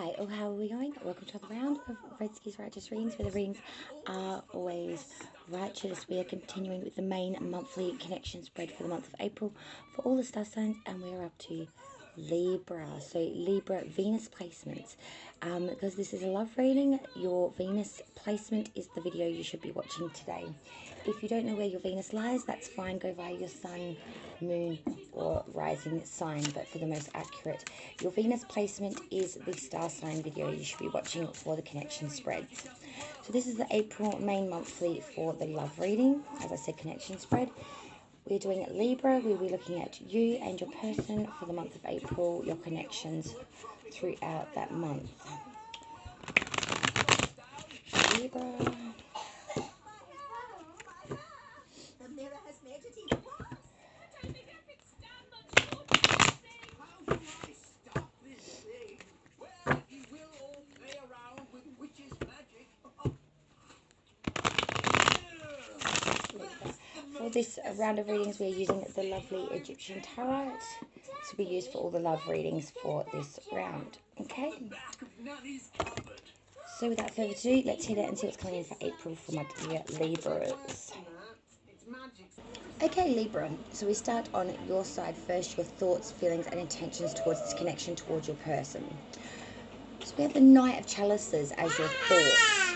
Hi, how are we going? Welcome to another round of Redski's Righteous Readings, where the readings are always righteous. We are continuing with the main monthly connection spread for the month of April for all the star signs, and we are up to Libra. So Libra Venus placements. Because this is a love reading, your Venus placement is the video you should be watching today. If you don't know where your Venus lies, that's fine. Go via your sun, moon, or rising sign. But for the most accurate, your Venus placement is the star sign video you should be watching for the connection spreads. So this is the April main monthly for the love reading. As I said, connection spread. We're doing Libra. We'll be looking at you and your person for the month of April, your connections throughout that month. Libra. For this round of readings, we're using the lovely Egyptian tarot. This will be used for all the love readings for this round. Okay? So without further ado, let's hit it and see what's coming in for April for my dear Libras. Okay, Libra. So we start on your side first, your thoughts, feelings, and intentions towards this connection towards your person. So we have the Knight of Chalices as your thoughts.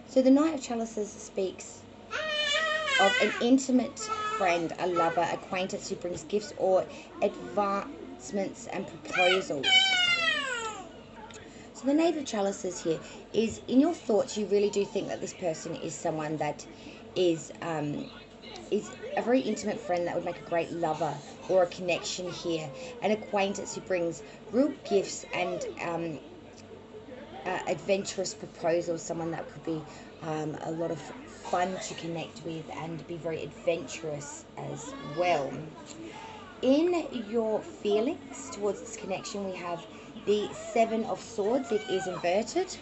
So the Knight of Chalices speaks of an intimate friend, a lover, acquaintance who brings gifts or advancements and proposals. So the Knave of Chalices here is, in your thoughts, you really do think that this person is someone that is a very intimate friend that would make a great lover, or a connection here, an acquaintance who brings real gifts and adventurous proposals, someone that could be a lot of fun to connect with and be very adventurous as well. In your feelings towards this connection, we have the Seven of Swords. It is inverted.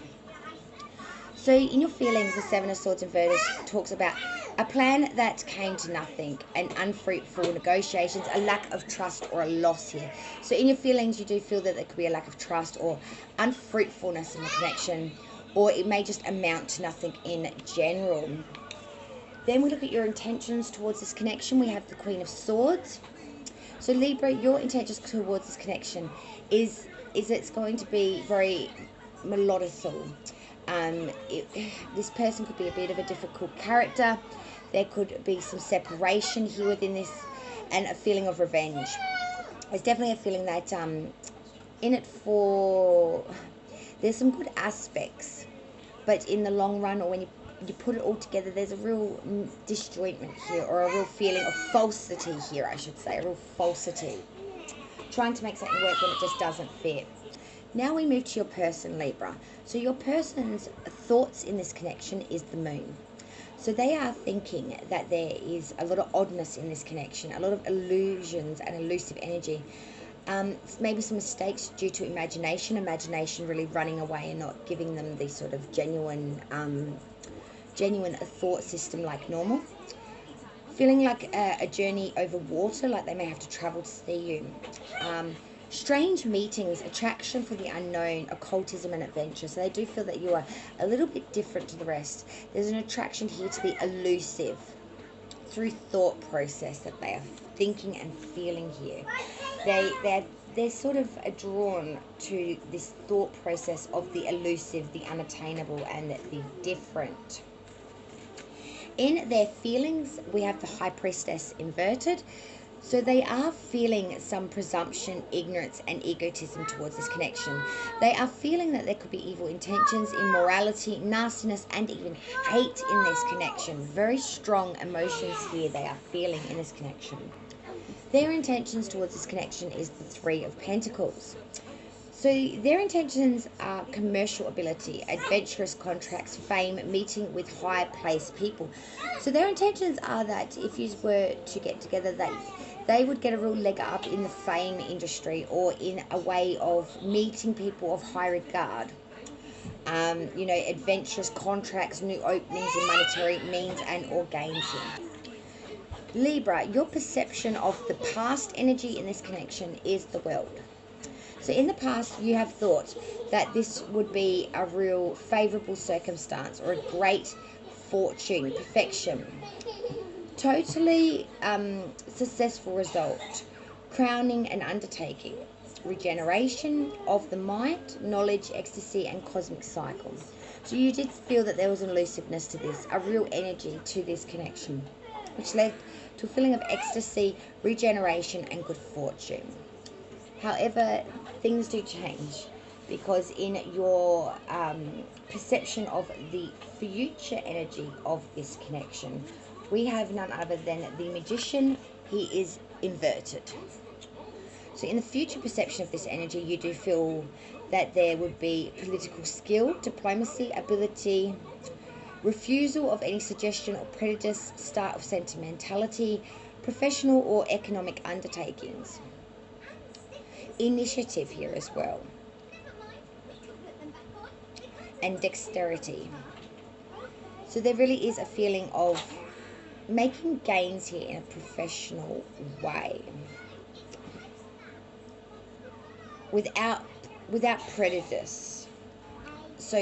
So in your feelings, the Seven of Swords inverted talks about a plan that came to nothing, an unfruitful negotiations, a lack of trust, or a loss here. So in your feelings, you do feel that there could be a lack of trust or unfruitfulness in the connection, or it may just amount to nothing in general. Then we look at your intentions towards this connection. We have the Queen of Swords. So Libra, your intentions towards this connection is it's going to be very melodical. This person could be a bit of a difficult character. There could be some separation here within this, and a feeling of revenge. There's definitely a feeling that in it for, there's some good aspects, but in the long run, or when you put it all together, there's a real disjointment here, or a real feeling of falsity here, I should say, a real falsity. Trying to make something work when it just doesn't fit. Now we move to your person, Libra. So your person's thoughts in this connection is the moon. So they are thinking that there is a lot of oddness in this connection, a lot of illusions and elusive energy. Maybe some mistakes due to imagination really running away and not giving them the sort of genuine thought system like normal. Feeling like a journey over water, like they may have to travel to see you. Strange meetings, attraction for the unknown, occultism and adventure. So they do feel that you are a little bit different to the rest. There's an attraction here to the elusive through thought process that they are thinking and feeling here. They're sort of drawn to this thought process of the elusive, the unattainable, and the different. In their feelings, we have the High Priestess inverted. So they are feeling some presumption, ignorance, and egotism towards this connection. They are feeling that there could be evil intentions, immorality, nastiness, and even hate in this connection. Very strong emotions here they are feeling in this connection. Their intentions towards this connection is the Three of Pentacles. So their intentions are commercial ability, adventurous contracts, fame, meeting with high-placed people. So their intentions are that if you were to get together, that they would get a real leg up in the fame industry, or in a way of meeting people of high regard. Adventurous contracts, new openings in monetary means and or gains here. Libra, your perception of the past energy in this connection is the world. So in the past, you have thought that this would be a real favorable circumstance or a great fortune, perfection, totally successful result, crowning an undertaking, regeneration of the mind, knowledge, ecstasy, and cosmic cycle. So you did feel that there was an elusiveness to this, a real energy to this connection, which led to a feeling of ecstasy, regeneration, and good fortune. However, things do change because in your perception of the future energy of this connection, we have none other than the magician. He is inverted. So in the future perception of this energy, you do feel that there would be political skill, diplomacy, ability, refusal of any suggestion or prejudice, start of sentimentality, professional or economic undertakings. Initiative here as well, and dexterity. So there really is a feeling of making gains here in a professional way, without prejudice. So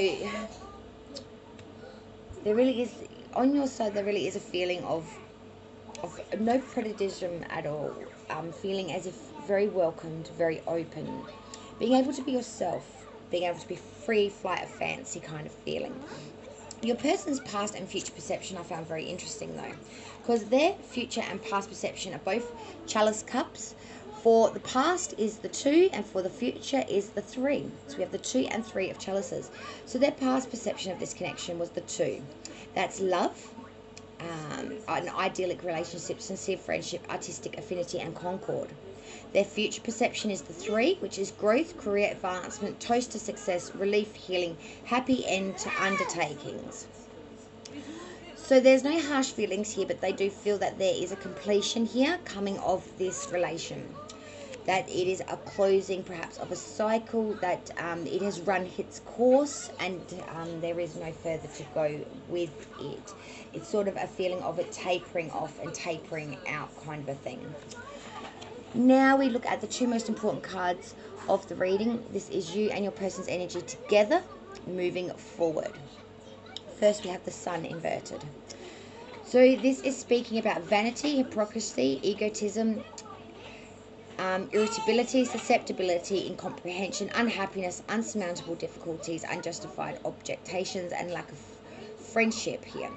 there really is, on your side, there really is a feeling of no prejudice at all, feeling as if very welcomed, very open, being able to be yourself, being able to be free, flight of fancy kind of feeling. Your person's past and future perception I found very interesting though, because their future and past perception are both chalice cups. For the past is the 2 and for the future is the 3. So we have the 2 and 3 of chalices. So their past perception of this connection was the 2. That's love, an idyllic relationship, sincere friendship, artistic affinity, and concord. Their future perception is the 3, which is growth, career advancement, toast to success, relief, healing, happy end to undertakings. So there's no harsh feelings here, but they do feel that there is a completion here coming of this relation, that it is a closing perhaps of a cycle, that it has run its course and there is no further to go with it. It's sort of a feeling of it tapering off and tapering out kind of a thing. Now we look at the 2 most important cards of the reading. This is you and your person's energy together, moving forward. First we have the Sun inverted. So this is speaking about vanity, hypocrisy, egotism, irritability, susceptibility, incomprehension, unhappiness, unsurmountable difficulties, unjustified objections, and lack of friendship here.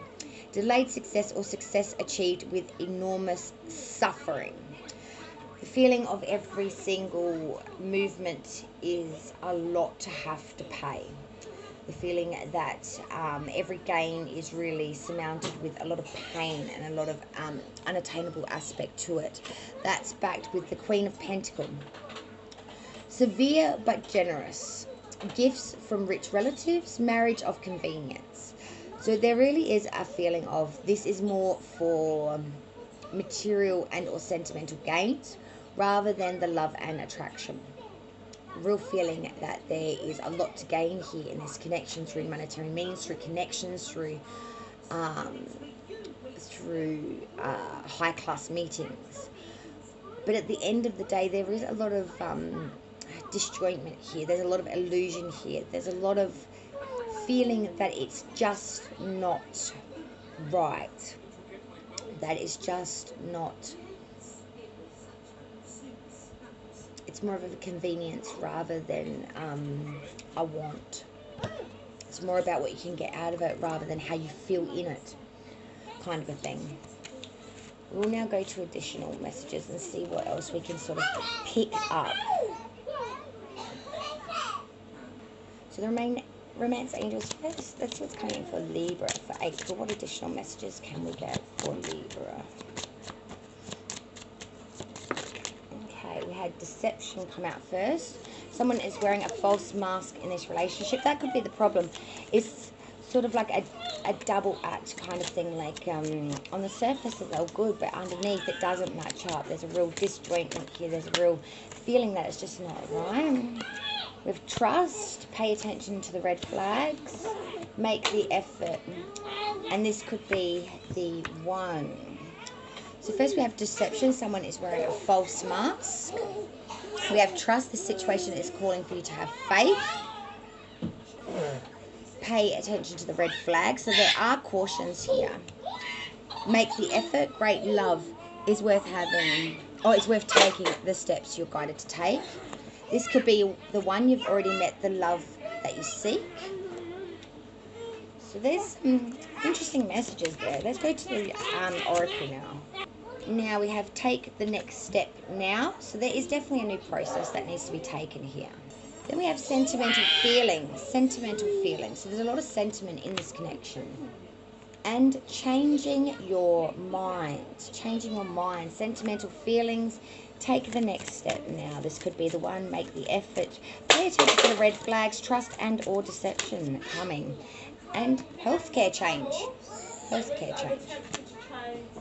Delayed success or success achieved with enormous suffering. The feeling of every single movement is a lot to have to pay. The feeling that every gain is really surmounted with a lot of pain and a lot of unattainable aspect to it. That's backed with the Queen of Pentacles. Severe but generous. Gifts from rich relatives. Marriage of convenience. So there really is a feeling of this is more for material and or sentimental gains rather than the love and attraction. Real feeling that there is a lot to gain here in this connection through monetary means, through connections, through high class meetings. But at the end of the day, there is a lot of disjointment here. There's a lot of illusion here. There's a lot of feeling that it's just not right. That it's just not. It's more of a convenience rather than a want. It's more about what you can get out of it rather than how you feel in it, kind of a thing. We'll now go to additional messages and see what else we can sort of pick up. So the romance angels first. Let's see what's coming in for Libra for April. What additional messages can we get for Libra? We had deception come out first. Someone is wearing a false mask in this relationship. That could be the problem. It's sort of like a double act kind of thing. Like on the surface it's all good, but underneath it doesn't match up. There's a real disjointment here. There's a real feeling that it's just not right. With trust, pay attention to the red flags, make the effort, and this could be the one. So first we have deception. Someone is wearing a false mask. We have trust. This situation is calling for you to have faith. Pay attention to the red flags. So there are cautions here. Make the effort. Great love is worth having, or it's worth taking the steps you're guided to take. This could be the one you've already met, the love that you seek. So there's some interesting messages there. Let's go to the oracle now. Now we have take the next step now. So there is definitely a new process that needs to be taken here. Then we have sentimental feelings. Sentimental feelings. So there's a lot of sentiment in this connection. And changing your mind. Changing your mind. Sentimental feelings. Take the next step now. This could be the one. Make the effort. Pay attention to the red flags. Trust and or deception coming. And healthcare change. Healthcare change.